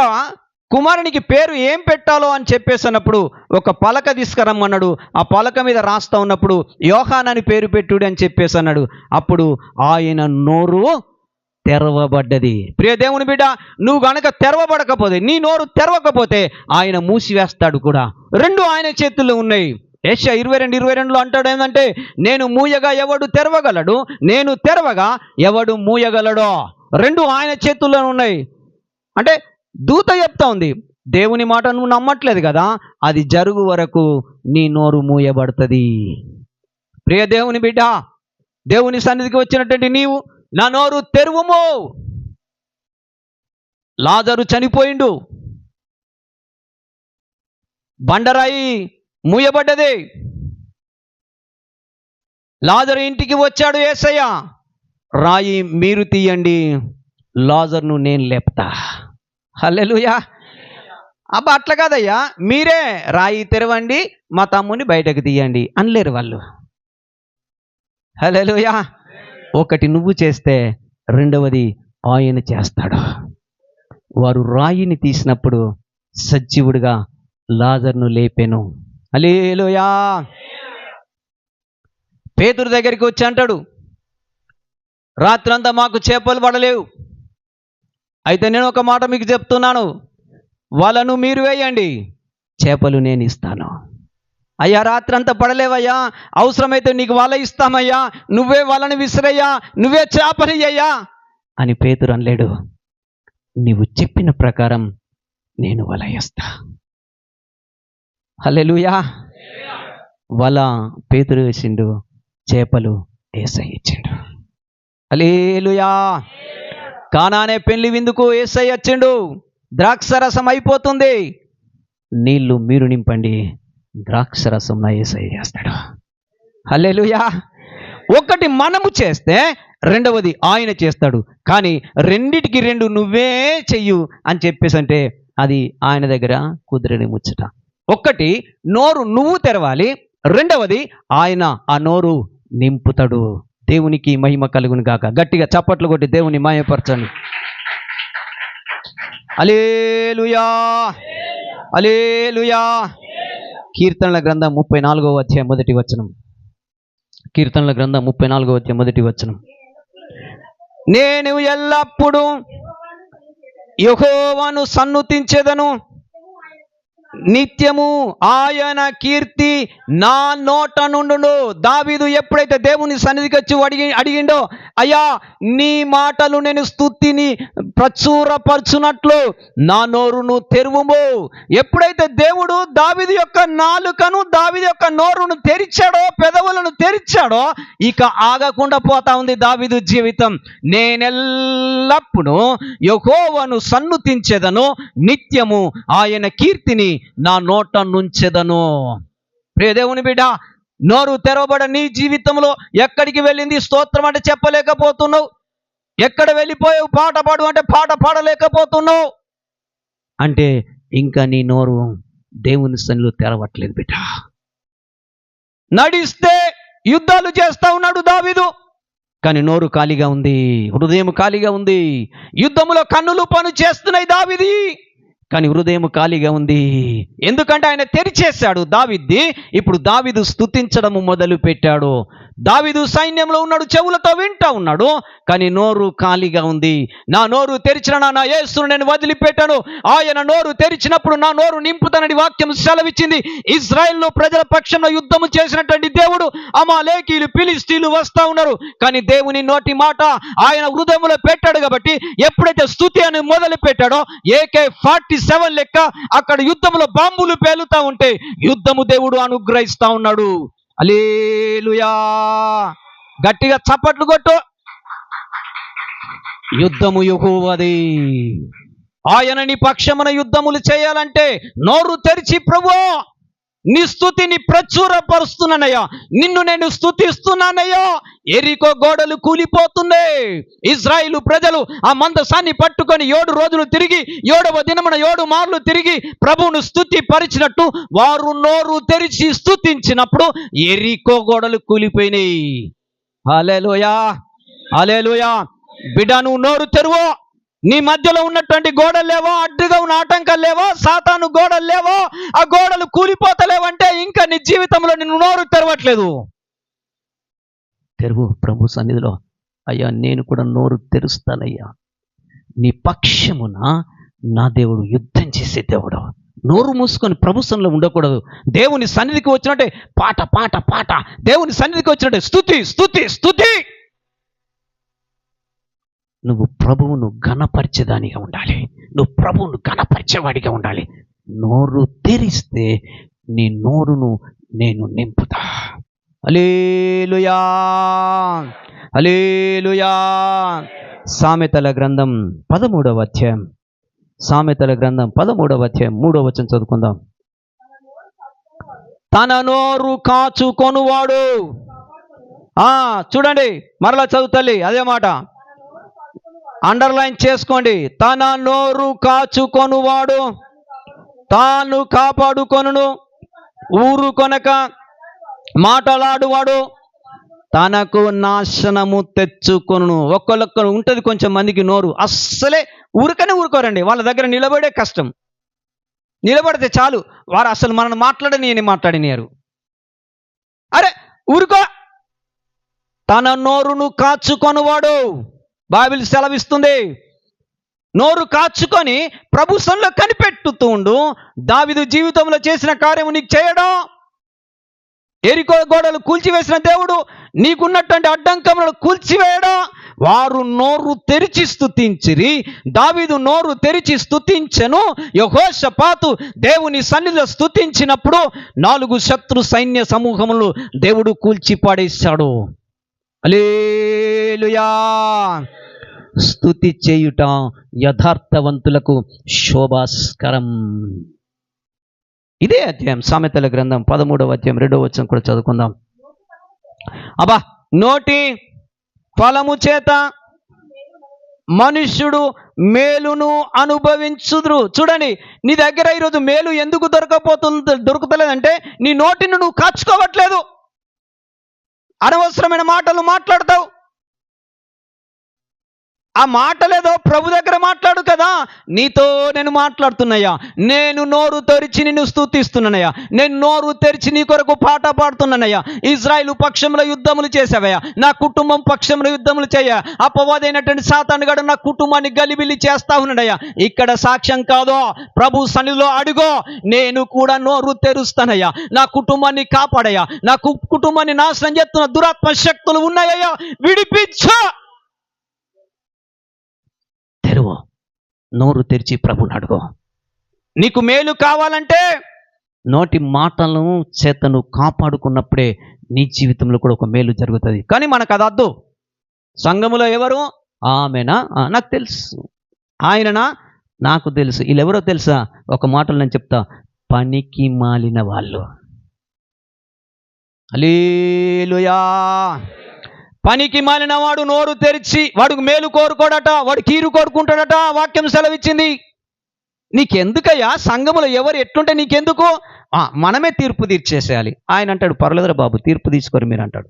కుమారునికి పేరు ఏం పెట్టాలో అని చెప్పేసి అన్నప్పుడు ఒక పలక తీసుకురమ్మన్నాడు. ఆ పలక మీద రాస్తా ఉన్నప్పుడు యోహాన్ అని పేరు పెట్టుడు అని చెప్పేసి అన్నాడు. అప్పుడు ఆయన నోరు తెరవబడ్డది. ప్రియ దేవుని బిడ్డ, నువ్వు గనక తెరవబడకపోతే, నీ నోరు తెరవకపోతే ఆయన మూసివేస్తాడు కూడా. 2 ఆయన చేతుల్లో ఉన్నాయి. యెషయా 22:22 అంటాడు ఏంటంటే, నేను మూయగా ఎవడు తెరవగలడు, నేను తెరవగా ఎవడు మూయగలడో. 2 ఆయన చేతుల్లో ఉన్నాయి. అంటే దూత చెప్తా ఉంది, దేవుని మాట నువ్వు నమ్మట్లేదు కదా, అది జరుగు వరకు నీ నోరు మూయబడుతుంది. ప్రియ దేవుని బిడ్డ, దేవుని సన్నిధికి వచ్చినటువంటి నీవు నా నోరు తెరువుము. లాజరు చనిపోయిండు, బండరాయి మూయబడ్డది. లాజరు ఇంటికి వచ్చాడు యేసయ్య, రాయి మీరు తీయండి, లాజర్ను నేను లేపుతా. హల్లెలూయా. అబ్బా అట్లా కాదయ్యా, మీరే రాయి తెరవండి, మా తమ్ముని బయటకు తీయండి అనలేరు వాళ్ళు. హల్లెలూయా. ఒకటి నువ్వు చేస్తే 2వది ఆయన చేస్తాడు. వారు రాయిని తీసినప్పుడు సజీవుడిగా లాజర్ను లేపెను. హల్లెలూయా. పేతురు దగ్గరికి వచ్చి అంటాడు, రాత్రంతా మాకు చేపలు పడలేవు, అయితే నేను ఒక మాట మీకు చెప్తున్నాను, వలను మీరు వేయండి, చేపలు నేను ఇస్తాను. అయ్యా, రాత్రంతా పడలేవయ్యా, అవసరమైతే నీకు వల ఇస్తామయ్యా, నువ్వే వలను విసిరయ్యా, నువ్వే చేపలియ్యా అని పేతురు అనలేడు. నీవు చెప్పిన ప్రకారం నేను వల వేస్తా. హల్లెలూయా. వల పేతురు వేసిండు, చేపలు యేసయ్య ఇచ్చిండు. హల్లెలూయా. కానానే పెళ్లి విందుకు యేసయ్య వచ్చిండు. ద్రాక్షరసం అయిపోతుంది, నీళ్లు మీరు నింపండి, ద్రాక్షరసం నా యేసయ్య చేస్తాడు. హల్లెలూయా. ఒకటి మనము చేస్తే రెండవది ఆయన చేస్తాడు. కానీ రెండిటికి రెండు నువ్వే చెయ్యు అని చెప్పేసి అంటే అది ఆయన దగ్గర కుదిరని ముచ్చట. ఒక్కటి నోరు నువ్వు తెరవాలి, రెండవది ఆయన ఆ నోరు నింపుతాడు. దేవునికి మహిమ కలుగును గాక. గట్టిగా చప్పట్లు కొట్టి దేవుని మహిమపరచండి. హల్లెలూయా, హల్లెలూయా. కీర్తనల గ్రంథం 34వ అధ్యాయం మొదటి వచనం. కీర్తనల గ్రంథం 34వ అధ్యాయం మొదటి వచనం. నేను ఎల్లప్పుడూ యెహోవాను సన్నుతించెదను, నిత్యము ఆయన కీర్తి నా నోట నుండును. దావీదు ఎప్పుడైతే దేవుని సన్నిధికి వచ్చి అడిగిండో, అయ్యా నీ మాటలు నేను స్తుతిని ప్రచురపరచునట్లు నా నోరును తెరువుము. ఎప్పుడైతే దేవుడు దావీదు యొక్క నాలుకను, దావీదు యొక్క నోరును తెరిచాడో, పెదవులను తెరిచాడో, ఇక ఆగకుండా పోతా ఉంది దావీదు జీవితం. నేనెల్లప్పుడూ యెహోవాను సన్నుతించెదను, నిత్యము ఆయన కీర్తిని నా నోట నుంచెదను. ప్రియ దేవుని బిడ్డ, నోరు తెరవబడ నీ జీవితంలో ఎక్కడికి వెళ్ళింది స్తోత్రం అంటే చెప్పలేకపోతున్నావు. ఎక్కడ వెళ్ళిపోయావు పాట పాడు అంటే పాట పాడలేకపోతున్నావు. అంటే ఇంకా నీ నోరు దేవుని సన్నిధిలో తెరవట్లేదు బిడ్డ. నడిస్తే యుద్ధాలు చేస్తా ఉన్నాడు దావీదు, కానీ నోరు ఖాళీగా ఉంది, హృదయం ఖాళీగా ఉంది. యుద్ధములో కన్నులు పని చేస్తున్నాయి దావీది, కానీ హృదయం ఖాళీగా ఉంది. ఎందుకంటే ఆయన తెరిచేశాడు దావీద్ది. ఇప్పుడు దావీదు స్తుతించడము మొదలు పెట్టాడు. దావీదు సైన్యంలో ఉన్నాడు, చెవులతో వింటా ఉన్నాడు, కానీ నోరు ఖాళీగా ఉంది. నా నోరు తెరిచిన నా యేసును నేను వదిలిపెట్టాను, ఆయన నోరు తెరిచినప్పుడు నా నోరు నింపుతానని వాక్యం సెలవిచ్చింది. ఇశ్రాయేలు ప్రజల పక్షంలో యుద్ధము చేసినటువంటి దేవుడు అమాలేకీయులు, ఫిలిష్తీయులు వస్తా ఉన్నారు, కానీ దేవుని నోటి మాట ఆయన హృదయంలో పెట్టాడు. కాబట్టి ఎప్పుడైతే స్తుతి అని మొదలు పెట్టాడో AK-47 లెక్క అక్కడ యుద్ధంలో బాంబులు పేలుతా ఉంటే యుద్ధము దేవుడు అనుగ్రహిస్తా ఉన్నాడు. హల్లెలూయా. గట్టిగా చప్పట్లు కొట్టు. యుద్ధము యెహోవాది. ఆయన నీ పక్షమున యుద్ధములు చేయాలంటే నోరు తెరిచి ప్రభువా నీ స్తుతిని ప్రచురపరుస్తున్నానయ్యా, నిన్ను నేను స్తుతిస్తున్నానయ్యా. ఎరికో గోడలు కూలిపోతున్నాయి. ఇశ్రాయేలు ప్రజలు ఆ మందసాన్ని పట్టుకొని 7 రోజులు తిరిగి 7వ దినమున 7 మార్లు తిరిగి ప్రభువును స్తుతి పరిచినట్టు వారు నోరు తెరిచి స్తుతించినప్పుడు ఎరికో గోడలు కూలిపోయినాయి. హల్లెలూయా, హల్లెలూయా. బిడ్డ, నువ్వు నోరు తెరువు. నీ మధ్యలో ఉన్నటువంటి గోడలు లేవో, అడ్డుగా ఉన్న ఆటంకాలు లేవో, సాతాను గోడలు లేవో, ఆ గోడలు కూలిపోతలేవంటే ఇంకా నీ జీవితంలో నిన్ను నోరు తెరవట్లేదు. తెరువు ప్రభు సన్నిధిలో. అయ్యా నేను కూడా నోరు తెరుస్తానయ్యా, నీ పక్షమున నా దేవుడు యుద్ధం చేసే దేవుడు. నోరు మూసుకొని ప్రభు సన్నిధిలో ఉండకూడదు. దేవుని సన్నిధికి వచ్చినట్టే పాట పాట పాట, దేవుని సన్నిధికి వచ్చినట్టే స్తుతి స్తుతి స్తుతి. నువ్వు ప్రభువును ఘనపరిచేదానిగా ఉండాలి, నువ్వు ప్రభువును ఘనపరిచేవాడిగా ఉండాలి. నోరు తెరిస్తే నీ నోరును నేను నింపుతా. హల్లెలూయా, హల్లెలూయా. సామెతల గ్రంథం 13వ అధ్యాయం, సామెతల గ్రంథం 13వ అధ్యాయం 3వ వచనం చదువుకుందాం. తన నోరు కాచుకొనువాడు. చూడండి మరలా చదువుతల్లి అదే మాట అండర్లైన్ చేసుకోండి. తన నోరు కాచుకొనువాడు తాను కాపాడుకొనును, ఊరు కొనక మాటలాడువాడు తనకు నాశనము తెచ్చుకొనును. ఒక్కొక్కరు ఉంటుంది కొంచెం మందికి నోరు అస్సలే ఊరుకోరండి. వాళ్ళ దగ్గర నిలబడే కష్టం. నిలబడితే చాలు వారు అసలు మనల్ని మాట్లాడినారు. అరే ఊరుకో. తన నోరును కాచుకొనువాడు, బైబిల్ సెలవిస్తుంది. నోరు కాచుకొని ప్రభు సన్నిధిలో కనిపెట్టుతూ ఉండు. దావీదు జీవితంలో చేసిన కార్యము నీకు చేయడం, ఎరికో గోడలు కూల్చివేసిన దేవుడు నీకున్నటువంటి అడ్డంకములను కూల్చివేయడం, వారు నోరు తెరిచి స్తుతించిరి. దావీదు నోరు తెరిచి స్తుతించెను. యెహోషాపాతు దేవుని సన్నిధిలో స్తుతించినప్పుడు 4 శత్రు సైన్య సమూహములు దేవుడు కూల్చి పడేశాడు. హల్లెలూయా. స్తుతి చేయుట యథార్థవంతులకు శోభాస్కరం. ఇదే అధ్యాయం సామెతల గ్రంథం 13వ అధ్యాయం 2వ వచనం కూడా చదువుకుందాం. అబ్బా, నోటి ఫలము చేత మనుష్యుడు మేలును అనుభవించుదురు. చూడండి, నీ దగ్గర ఈరోజు మేలు ఎందుకు దొరుకుతలేదంటే నీ నోటిని నువ్వు కాచుకోవట్లేదు. అనవసరమైన మాటలు మాట్లాడతావు. ఆ మాటలేదో ప్రభు దగ్గర మాట్లాడు కదా. నీతో నేను మాట్లాడుతున్నాయా, నేను నోరు తెరిచి నిన్ను స్తుతిస్తున్నానయ్యా, నేను నోరు తెరిచి నీ కొరకు పాట పాడుతున్నానయ్యా. ఇజ్రాయేలు పక్షంలో యుద్ధములు చేసావయ్యా, నా కుటుంబం పక్షంలో యుద్ధములు చేయ. అపవాదైనటువంటి సాతానుగాడు నా కుటుంబాన్ని గలిబిలి చేస్తా ఉన్నాడయ్యా. ఇక్కడ సాక్ష్యం కాదో, ప్రభు సన్నిధిలో అడుగో. నేను కూడా నోరు తెరుస్తానయ్యా, నా కుటుంబాన్ని కాపాడయ్యా, నా కుటుంబాన్ని నాశనం చేస్తున్న దురాత్మ శక్తులు ఉన్నాయ్యా, విడిపించు. తెరువు, నోరు తెరిచి ప్రభుని అడుగు. నీకు మేలు కావాలంటే నోటి మాటలను చేతను కాపాడుకున్నప్పుడే నీ జీవితంలో కూడా ఒక మేలు జరుగుతుంది. కానీ మనకు అది అద్దు. సంఘములో ఎవరు? ఆమెనా? నాకు తెలుసు. ఆయననా? నాకు తెలుసు. వీళ్ళెవరో తెలుసా? ఒక మాటలు నేను చెప్తా, పనికి మాలిన వాళ్ళు. హల్లెలూయా. పనికి మాలిన వాడు నోరు తెరిచి వాడికి మేలు కోరుకోడట, వాడు కీరు కోరుకుంటాడట. వాక్యం సెలవిచ్చింది. నీకెందుకయ్యా? సంఘములో ఎవరు ఎట్లుంటే నీకెందుకు? మనమే తీర్పు తీర్చేసేయాలి. ఆయన అంటాడు, పర్లేదురా బాబు, తీర్పు తీసుకోరు మీరు అంటాడు.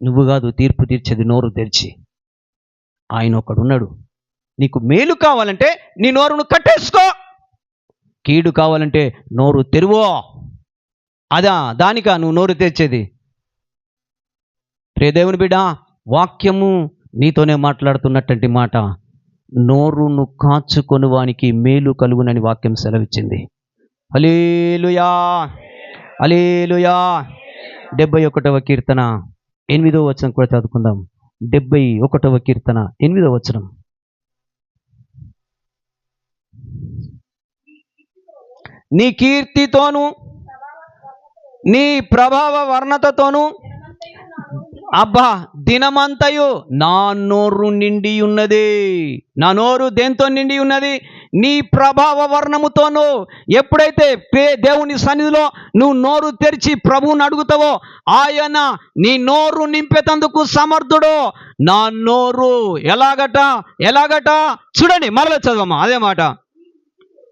నువ్వు కాదు తీర్పు తీర్చేది, నోరు తెరిచి. ఆయన ఒకడున్నాడు. నీకు మేలు కావాలంటే నీ నోరును కట్టేసుకో, కీడు కావాలంటే నోరు తెరువో. దానికా నువ్వు నోరు తెచ్చేది? ప్రియ దేవుని బిడ్డ, వాక్యము నీతోనే మాట్లాడుతున్నటువంటి మాట. నోరును కాచుకొని వానికి మేలు కలుగునని వాక్యం సెలవిచ్చింది. హల్లెలూయా, హల్లెలూయా. 71వ కీర్తన 8వ వచనం కూడా చదువుకుందాం. 71వ కీర్తన 8వ వచనం. నీ కీర్తితోను నీ ప్రభావ వర్ణతతోను అబ్బా దినమంతయు నా నోరు నిండి ఉన్నది. నా నోరు దేంతో నిండి ఉన్నది? నీ ప్రభావ వర్ణముతోను. ఎప్పుడైతే దేవుని సన్నిధిలో నువ్వు నోరు తెరిచి ప్రభువుని అడుగుతావో ఆయన నీ నోరు నింపేతందుకు సమర్థుడు. నా నోరు ఎలాగట చూడండి, మరల చదవమ్మా అదే మాట.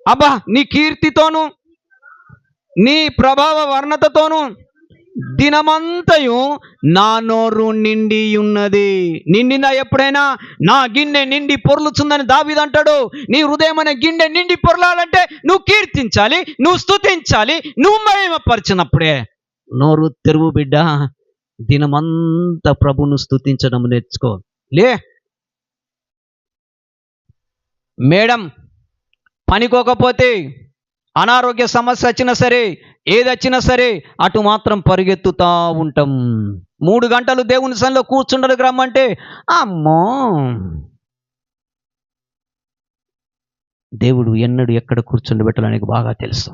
అబ్బా నీ కీర్తితోను నీ ప్రభావ వర్ణతతోను దినమంతయు నా నోరు నిండి ఉన్నది. నిండిన ఎప్పుడైనా నా గిన్నె నిండి పొర్లుచుందని దావీదు అంటాడు. నీ హృదయం అనే గిన్నె నిండి పొర్లాలంటే నువ్వు కీర్తించాలి, నువ్వు స్తుతించాలి, నువ్వు మహిమపరిచినప్పుడే. నోరు తెరువు బిడ్డ. దినమంతా ప్రభును స్తుతించడం నేర్చుకో. మేడం పనికోకపోతే, అనారోగ్య సమస్య వచ్చినా సరే, ఏది వచ్చినా సరే అటు మాత్రం పరిగెత్తుతా ఉంటాం. 3 గంటలు దేవుని సన్నిధిలో కూర్చుండరు రమ్మంటే అమ్మో, దేవుడు ఎన్నడు ఎక్కడ కూర్చుండబెట్టాలని బాగా తెలుసు.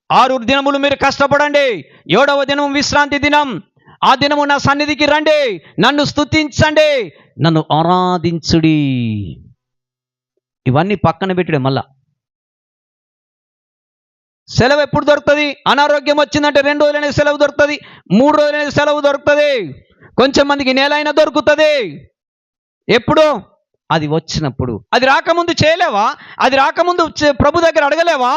6 దినములు మీరు కష్టపడండి, 7వ దినం విశ్రాంతి దినం. ఆ దినము నా సన్నిధికి రండి, నన్ను స్తుతించండి, నన్ను ఆరాధించుడి. ఇవన్నీ పక్కన పెట్టడం. మళ్ళా సెలవు ఎప్పుడు దొరుకుతుంది? అనారోగ్యం వచ్చిందంటే 2 రోజులనే సెలవు దొరుకుతుంది, 3 రోజులనే సెలవు దొరుకుతుంది, కొంచెం మందికి నెలైనా దొరుకుతుంది. ఎప్పుడు? అది వచ్చినప్పుడు. అది రాకముందు చేయలేవా? అది రాకముందు ప్రభు దగ్గర అడగలేవా?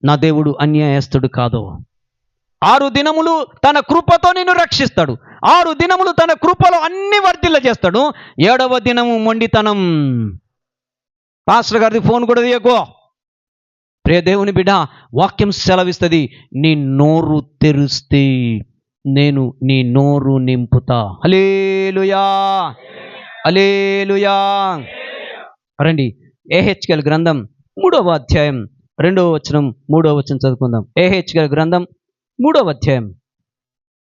నా దేవుడు అన్యాయస్తుడు కాదు. 6 దినములు తన కృపతో నిన్ను రక్షిస్తాడు. 6 దినములు తన కృపలో అన్ని వర్ధిల్ల చేస్తాడు. 7వ దినము మొండితనం. పాస్టర్ గారిది ఫోన్ కూడా తీయకో. ప్రియ దేవుని బిడ్డ, వాక్యం సెలవిస్తుంది, నీ నోరు తెరిస్తే నేను నీ నోరు నింపుతా. హల్లెలూయా, హల్లెలూయా. రండి, యెహెజ్కేలు గ్రంథం 3వ అధ్యాయం 2వ వచనం 3వ వచనం చదువుకుందాం. యెహెజ్కేలు గ్రంథం 3వ అధ్యాయం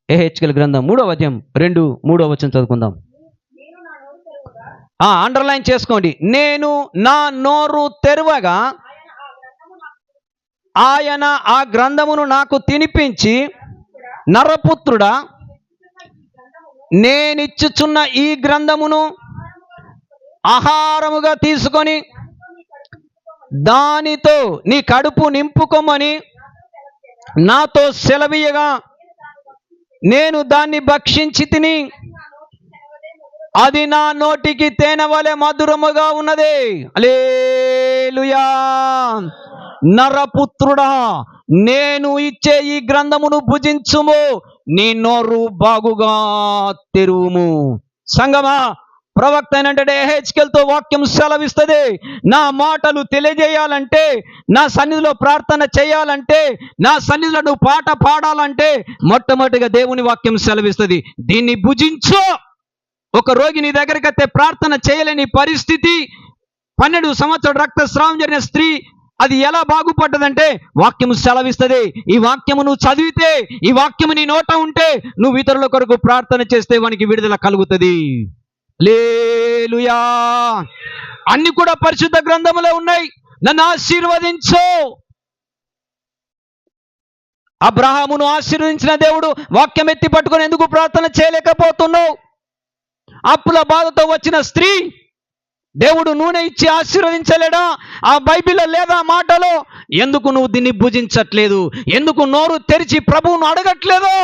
యెహెజ్కేలు గ్రంథం 3వ అధ్యాయం 2-3 వచనం చదువుకుందాం. అండర్లైన్ చేసుకోండి. నేను నా నోరు తెరవగా ఆయన ఆ గ్రంథమును నాకు తినిపించి, నరపుత్రుడా, నేనిచ్చుచున్న ఈ గ్రంథమును ఆహారముగా తీసుకొని దానితో నీ కడుపు నింపుకోమని నాతో సెలవీయగా నేను దాన్ని భక్షించి తిని అది నా నోటికి తేనె వలె మధురముగా ఉన్నది. హల్లెలూయా. నరపుత్రుడా, నేను ఇచ్చే ఈ గ్రంథమును భుజించుము, నీ నోరు బాగుగా తెరువుము. సంగమా, ప్రవక్త అయినటువంటి యెహెజ్కేలుతో వాక్యం సెలవిస్తుంది. నా మాటలు తెలియజేయాలంటే, నా సన్నిధిలో ప్రార్థన చేయాలంటే, నా సన్నిధిలో నువ్వు పాట పాడాలంటే మొట్టమొదటిగా దేవుని వాక్యం సెలవిస్తుంది, దీన్ని భుజించు. ఒక రోగి నీ దగ్గరికి వస్తే ప్రార్థన చేయలేని పరిస్థితి, 12 సంవత్సరాల రక్తస్రావం జరిగిన స్త్రీ, అది ఎలా బాగుపడ్డదంటే వాక్యము సెలవిస్తుంది. ఈ వాక్యము నువ్వు చదివితే, ఈ వాక్యము నీ నోట ఉంటే, నువ్వు ఇతరుల కొరకు ప్రార్థన చేస్తే వానికి విడుదల కలుగుతుంది. హల్లెలూయా. అన్ని కూడా పరిశుద్ధ గ్రంథములో ఉన్నాయి. నన్ను ఆశీర్వదించు. అబ్రహామును ఆశీర్వదించిన దేవుడు వాక్యం ఎత్తి పట్టుకొని ఎందుకు ప్రార్థన చేయలేకపోతున్నావు? అప్పుల బాధతో వచ్చిన స్త్రీ దేవుడు నూనె ఇచ్చి ఆశీర్వదించలేడా? ఆ బైబిల్లో లేదా మాటలో? ఎందుకు నువ్వు దీన్ని భుజించట్లేదు? ఎందుకు నోరు తెరిచి ప్రభువును అడగట్లేదు?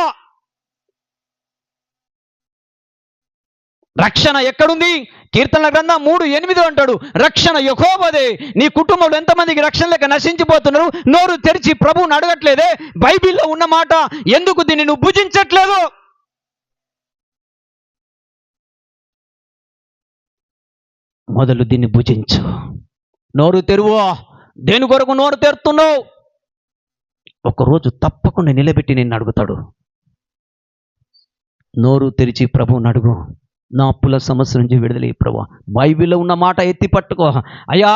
రక్షణ ఎక్కడుంది? కీర్తనల గ్రంథం 3:8 అంటాడు, రక్షణ యెహోవాదే. నీ కుటుంబంలో ఎంతమందికి రక్షణ లేక నశించిపోతున్నారు? నోరు తెరిచి ప్రభువును అడగట్లేదే? బైబిల్లో ఉన్న మాట, ఎందుకు దీన్ని నువ్వు భుజించట్లేదు? మొదలు దీన్ని భుజించు. నోరు తెరువు. దేని కొరకు నోరు తెరుతున్నావు? ఒకరోజు తప్పకుండా నిలబెట్టి నిన్ను అడుగుతాడు. నోరు తెరిచి ప్రభువుని అడుగు, నా అప్పుల సమస్య నుంచి విడుదల ప్రభువా. బైబిల్లో ఉన్న మాట ఎత్తి పట్టుకో. అయ్యా,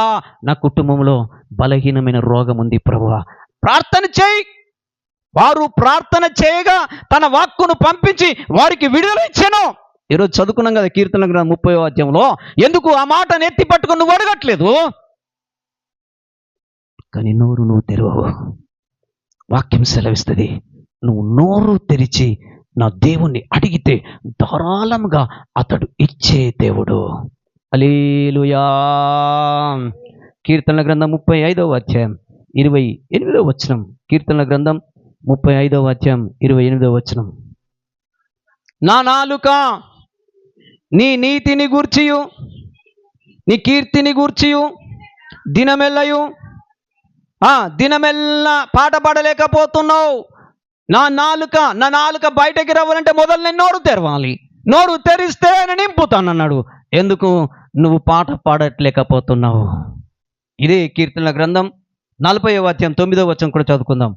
నా కుటుంబంలో బలహీనమైన రోగం ఉంది ప్రభువా. ప్రార్థన చేయి. వారు ప్రార్థన చేయగా తన వాక్కును పంపించి వారికి విడుదల ఇచ్చాను. ఈరోజు చదువుకున్నాం కదా కీర్తనల గ్రంథం 30వ అధ్యాయంలో. ఎందుకు ఆ మాటను ఎత్తి పట్టుకొని నువ్వు అడగట్లేదు? కానీ నోరు నువ్వు తెరవవు. వాక్యం సెలవిస్తుంది, నువ్వు నోరు తెరిచి నా దేవుణ్ణి అడిగితే ధారాళంగా అతడు ఇచ్చే దేవుడు. హల్లెలూయా. కీర్తనల గ్రంథం 35వ అధ్యాయం 28వ వచనం. కీర్తనల గ్రంథం 35వ అధ్యాయం 28వ వచనం. నా నాలుక నీ నీతిని గూర్చియు నీ కీర్తిని గూర్చియు దినమెల్లా పాట పాడలేకపోతున్నావు. నా నాలుక బయటకి రావాలంటే మొదలు నేను నోరు తెరవాలి. నోరు తెరిస్తే నేను నింపుతానన్నాడు. ఎందుకు నువ్వు పాట పాడట్లేకపోతున్నావు? ఇదే కీర్తనల గ్రంథం 40వ అధ్యాయం 9వ వచనం కూడా చదువుకుందాం.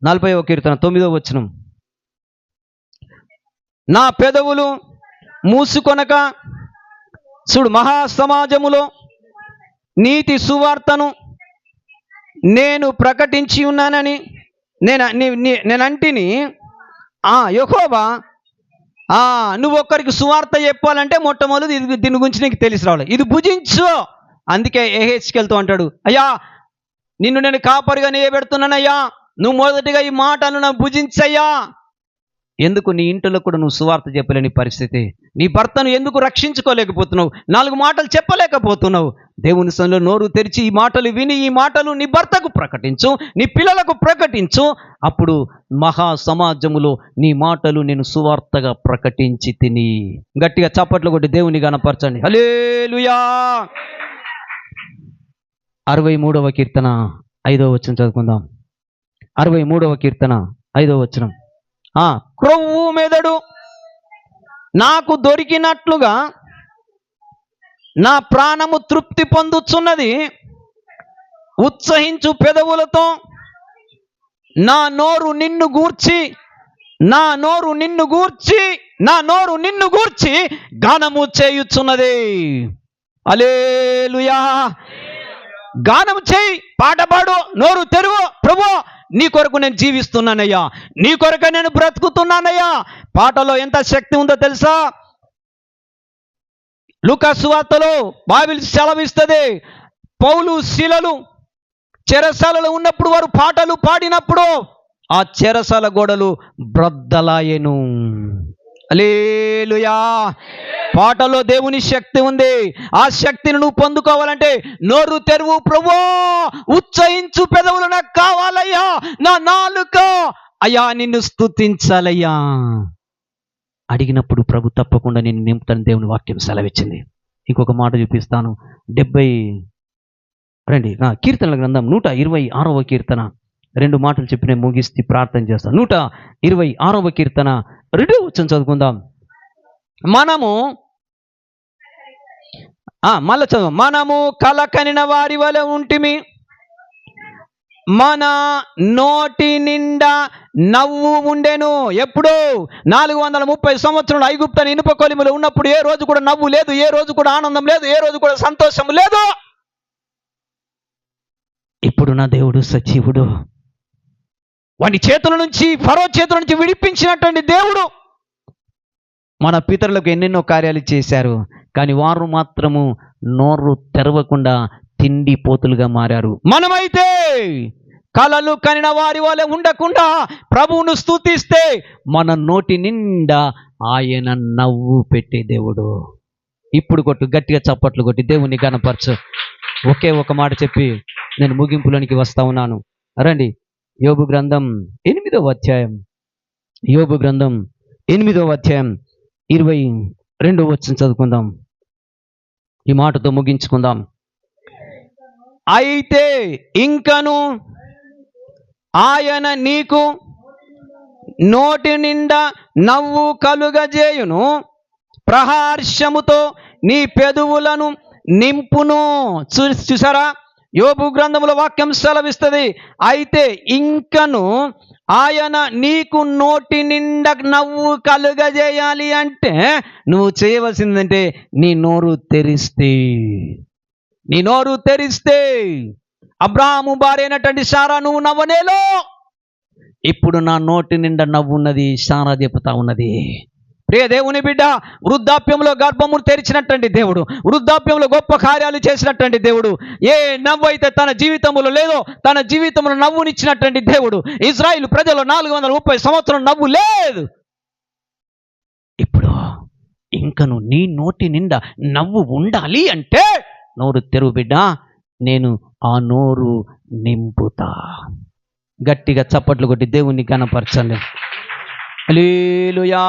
40వ కీర్తన 9వ వచనం. నా పెదవులు మూసుకొనక చూడు, మహాసమాజములో నీతి సువార్తను నేను ప్రకటించి ఉన్నానని నేనంటిని. యెహోవా, నువ్వు ఒక్కరికి సువార్త చెప్పాలంటే మొట్టమొదటి దీని గురించి నీకు తెలిసి రావాలి. ఇది భుజించు. అందుకే యెహెజ్కేలుతో అంటాడు, అయ్యా, నిన్ను నేను కాపరిగా నిలబెడుతున్నానయ్యా, నువ్వు మొదటిగా ఈ మాటను నాకు భుజించయ్యా. ఎందుకు నీ ఇంట్లో కూడా నువ్వు సువార్త చెప్పలేని పరిస్థితి? నీ భర్తను ఎందుకు రక్షించుకోలేకపోతున్నావు? 4 మాటలు చెప్పలేకపోతున్నావు? దేవుని సన్నిధిలో నోరు తెరిచి ఈ మాటలు విని, ఈ మాటలు నీ భర్తకు ప్రకటించు, నీ పిల్లలకు ప్రకటించు. అప్పుడు మహా సమాజములో నీ మాటలు నేను సువార్తగా ప్రకటించి తిని. గట్టిగా చప్పట్లు కొట్టి దేవుని గణపరచండి. హల్లెలూయా. 63వ కీర్తన 5వ వచనం చదువుకుందాం. 63వ కీర్తన 5వ వచనం. క్రొవ్వు మెదడు నాకు దొరికినట్లుగా నా ప్రాణము తృప్తి పొందుచున్నది. ఉత్సహించు పెదవులతో నా నోరు నిన్ను గూర్చి గానము చేయుచున్నది. హల్లెలూయా. గానం చేయి, పాట పాడు, నోరు తెరువు. ప్రభు, నీ కొరకు నేను జీవిస్తున్నానయ్యా, నీ కొరకు నేను బ్రతుకుతున్నానయ్యా. పాటలో ఎంత శక్తి ఉందో తెలుసా? లూకా సువార్తలో బైబిల్ సెలవిస్తుంది, పౌలు శీలలు చెరసాలలో ఉన్నప్పుడు వారు పాటలు పాడినప్పుడు ఆ చెరసాల గోడలు బ్రద్దలాయెను. హల్లెలూయా. పాటలో దేవుని శక్తి ఉంది. ఆ శక్తిని నువ్వు పొందుకోవాలంటే నోరు తెరువు, ప్రభువా ఉచ్చరించు పెదవులు నాకు కావాలయ్యా, నా నాలుక అయ్యా నిన్ను స్తుతించాలయ్యా అడిగినప్పుడు ప్రభు తప్పకుండా నేను నింపుతాను. దేవుని వాక్యం సెలవిచ్చింది. ఇంకొక మాట చూపిస్తాను. 70 రండి కీర్తనల గ్రంథం 126వ కీర్తన 2 మాటలు చెప్పి నేను ముగిస్తే ప్రార్థన చేస్తాను. 126వ కీర్తన 2వ వచనం చదువుకుందాం. మళ్ళా చదువు. మనము కలకనిన వారి వలె ఉంటిమి, మన నోటి నిండా నవ్వు ఉండెను. ఎప్పుడు? 430 సంవత్సరాలు ఐగుప్తు ఇనుప కొలిమిలో ఉన్నప్పుడు ఏ రోజు కూడా నవ్వు లేదు, ఏ రోజు కూడా ఆనందం లేదు, ఏ రోజు కూడా సంతోషం లేదు. ఇప్పుడు నా దేవుడు సజీవుడు. వాడి చేతుల నుంచి, ఫరో చేతుల నుంచి విడిపించినటువంటి దేవుడు. మన పితరులకు ఎన్నెన్నో కార్యాలు చేశారు, కానీ వారు మాత్రము నోరు తెరవకుండా తిండి పోతులుగా మారారు. మనమైతే కలలు కనిన వారి వలె ఉండకుండా ప్రభువును స్తుతిస్తే మన నోటి నిండా ఆయన నవ్వు పెట్టే దేవుడు. ఇప్పుడు కొట్టు, గట్టిగా చప్పట్లు కొట్టి దేవుని గణపరచు. ఒకే ఒక మాట చెప్పి నేను ముగింపులోనికి వస్తా ఉన్నాను. రండి, యోబు గ్రంథం 8వ అధ్యాయం, యోబు గ్రంథం 8వ అధ్యాయం 22వ వచనం చదువుకుందాం. ఈ మాటతో ముగించుకుందాం. అయితే ఇంకను ఆయన నీకు నోటి నిండా నవ్వు కలుగజేయును, ప్రహర్షముతో నీ పెదవులను నింపును. చూసారా? యోబు గ్రంథములో వాక్యం సెలవిస్తుంది. అయితే ఇంకను ఆయన నీకు నోటి నిండా నవ్వు కలుగజేయాలి అంటే నువ్వు చేయవలసిందంటే నీ నోరు తెరిస్తే అబ్రాహాము భార్య అయినటువంటి శారా నువ్వు నవ్వనేలో. ఇప్పుడు నా నోటి నిండా నవ్వు ఉన్నది, శారా చెబుతా ఉన్నది. ప్రియ దేవుని బిడ్డ, వృద్ధాప్యంలో గర్భము తెరిచినటువంటి దేవుడు, వృద్ధాప్యంలో గొప్ప కార్యాలు చేసినటువంటి దేవుడు, ఏ నవ్వు అయితే తన జీవితంలో లేదో తన జీవితంలో నవ్వునిచ్చినటువంటి దేవుడు. ఇజ్రాయిల్ ప్రజలు 430 సంవత్సరం నవ్వు లేదు. ఇప్పుడు ఇంకను నీ నోటి నిండా నవ్వు ఉండాలి అంటే నోరు తెరువు బిడ్డ, నేను ఆ నోరు నింపుతా. గట్టిగా చప్పట్లు కొట్టి దేవుణ్ణి గణపరచండి. హల్లెలూయా,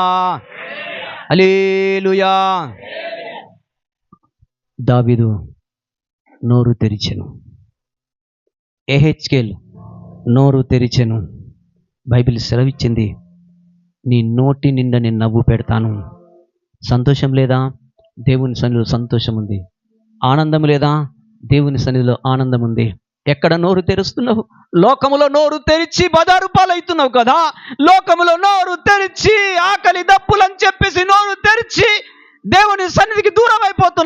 హల్లెలూయా. దావీదు నోరు తెరిచెను, ఎహెచ్కేల్ నోరు తెరిచెను. బైబిల్ సెలవిచ్చింది, నీ నోటి నిండా నేను నవ్వు పెడతాను. సంతోషం లేదా? దేవుని సన్నిధిలో సంతోషం ఉంది. ఆనందం లేదా? దేవుని సన్నిధిలో ఆనందం ఉంది. ఎక్కడ నోరు తెరుస్తున్నావు? లోకములో నోరు తెరిచి బజారు పాలవుతున్నావు కదా. లోకములో నోరు తెరిచి ఆకలి దప్పులని చెప్పేసి నోరు తెరిచి దేవుని సన్నిధికి దూరం